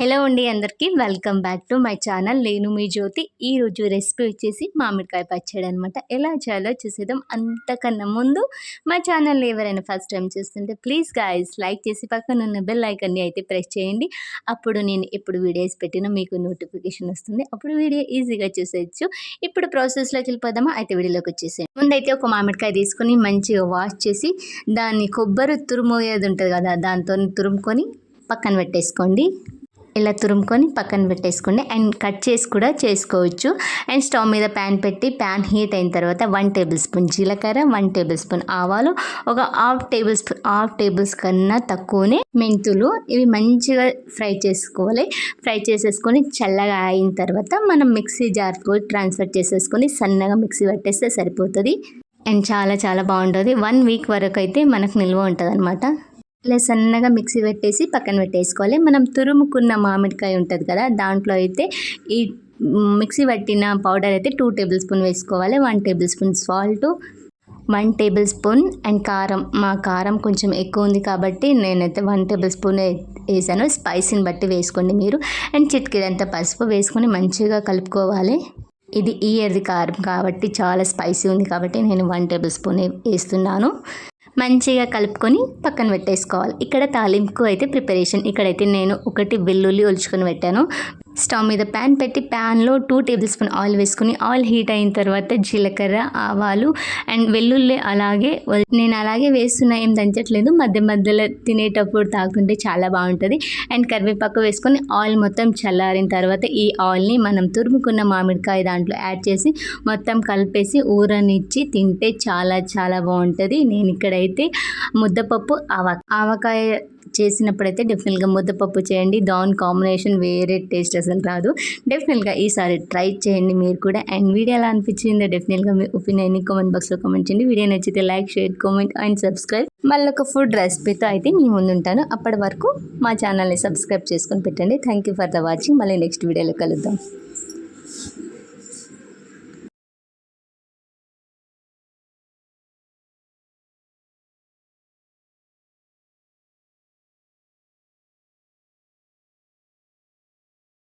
Hello అండి అందరికీ welcome back to my channel. నేను మీ జ్యోతి. ఈరోజు రెసిపీ వచ్చేసి మామిడికాయ పచ్చడి అనమాట. ఎలా చేయాలో చూసేద్దాం. అంతకన్నా ముందు మా ఛానల్ని ఎవరైనా ఫస్ట్ టైం చూస్తుంటే ప్లీజ్ గాయ్స్ లైక్ చేసి పక్కన ఉన్న బెల్ ఐకాన్ని అయితే ప్రెస్ చేయండి. అప్పుడు నేను ఎప్పుడు వీడియోస్ పెట్టినా మీకు నోటిఫికేషన్ వస్తుంది. అప్పుడు వీడియో ఈజీగా చూసేయచ్చు. ఇప్పుడు ప్రాసెస్లోకి వెళ్ళిపోదామా? అయితే వీడియోలోకి వచ్చేసాను. ముందైతే ఒక మామిడికాయ తీసుకొని మంచిగా వాష్ చేసి దాన్ని కొబ్బరి తురుమోయేది ఉంటుంది కదా, దాంతో తురుముకొని పక్కన పెట్టేసుకోండి. ఇలా తురుముకొని పక్కన పెట్టేసుకోండి. అండ్ కట్ చేసి కూడా చేసుకోవచ్చు. అండ్ స్టవ్ మీద ప్యాన్ పెట్టి ప్యాన్ హీట్ అయిన తర్వాత 1 టేబుల్ స్పూన్ జీలకర్ర, 1 టేబుల్ స్పూన్ ఆవాలు, ఒక హాఫ్ టేబుల్ కన్నా తక్కువనే మెంతులు, ఇవి మంచిగా ఫ్రై చేసుకోవాలి. ఫ్రై చేసేసుకొని చల్లగా అయిన తర్వాత మనం మిక్సీ జార్కు ట్రాన్స్ఫర్ చేసేసుకొని సన్నగా మిక్సీ పట్టేస్తే సరిపోతుంది. అండ్ చాలా చాలా బాగుంటుంది. 1 వీక్ వరకు అయితే మనకు నిల్వ ఉంటుంది అనమాట. ఇలా సన్నగా మిక్సీ పెట్టేసి పక్కన పెట్టేసుకోవాలి. మనం తురుముకున్న మామిడికాయ ఉంటుంది కదా, దాంట్లో అయితే ఈ మిక్సీ పట్టిన పౌడర్ అయితే 2 టేబుల్ స్పూన్ వేసుకోవాలి. 1 table spoon salt, 1 table spoon and కారం. మా కారం కొంచెం ఎక్కువ ఉంది కాబట్టి నేనైతే 1 టేబుల్ స్పూన్ వేసాను. స్పైసీని బట్టి వేసుకోండి మీరు. అండ్ చిటికెడంతా పసుపు వేసుకొని మంచిగా కలుపుకోవాలి. ఇది ఈ ఇయర్ది కారం కాబట్టి చాలా స్పైసీ ఉంది కాబట్టి నేను 1 టేబుల్ స్పూన్ వేస్తున్నాను. మంచిగా కలుపుకొని పక్కన పెట్టేసుకోవాలి. ఇక్కడ తాలింపుకు అయితే ప్రిపరేషన్. ఇక్కడైతే నేను 1 వెల్లుల్లి ఒలుచుకొని పెట్టాను. స్టవ్ మీద ప్యాన్ పెట్టి ప్యాన్లో 2 టేబుల్ స్పూన్ ఆయిల్ వేసుకుని ఆయిల్ హీట్ అయిన తర్వాత జీలకర్ర, ఆవాలు అండ్ వెల్లుల్లి నేను అలాగే వేస్తున్నా, ఏం దంచట్లేదు. మధ్య మధ్యలో తినేటప్పుడు తాకుంటే చాలా బాగుంటుంది. అండ్ కరివేపాకు వేసుకొని ఆయిల్ మొత్తం చల్లారిన తర్వాత ఈ ఆయిల్ని మనం తురుముకున్న మామిడికాయ దాంట్లో యాడ్ చేసి మొత్తం కలిపేసి ఊరనిచ్చి తింటే చాలా చాలా బాగుంటుంది. నేను ఇక్కడైతే ముద్దపప్పు ఆవకాయ చేసినప్పుడైతే డెఫినెట్గా ముద్దపప్పు చేయండి. దాని కాంబినేషన్ వేరే టేస్ట్ అసలు రాదు. డెఫినెట్గా ఈసారి ట్రై చేయండి మీరు కూడా. అండ్ వీడియో ఎలా అనిపించిందో డెఫినెట్గా మీ ఒపీనియన్ని కామెంట్ బాక్స్లో కామెంట్ చేయండి. వీడియో నచ్చితే like, share, comment and subscribe. మళ్ళీ ఒక ఫుడ్ రెసిపీతో అయితే మీ ముందు ఉంటాను. అప్పటి వరకు మా ఛానల్ని సబ్స్క్రైబ్ చేసుకొని పెట్టండి. Thank you for the watching. మళ్ళీ నెక్స్ట్ వీడియోలో కలుద్దాం.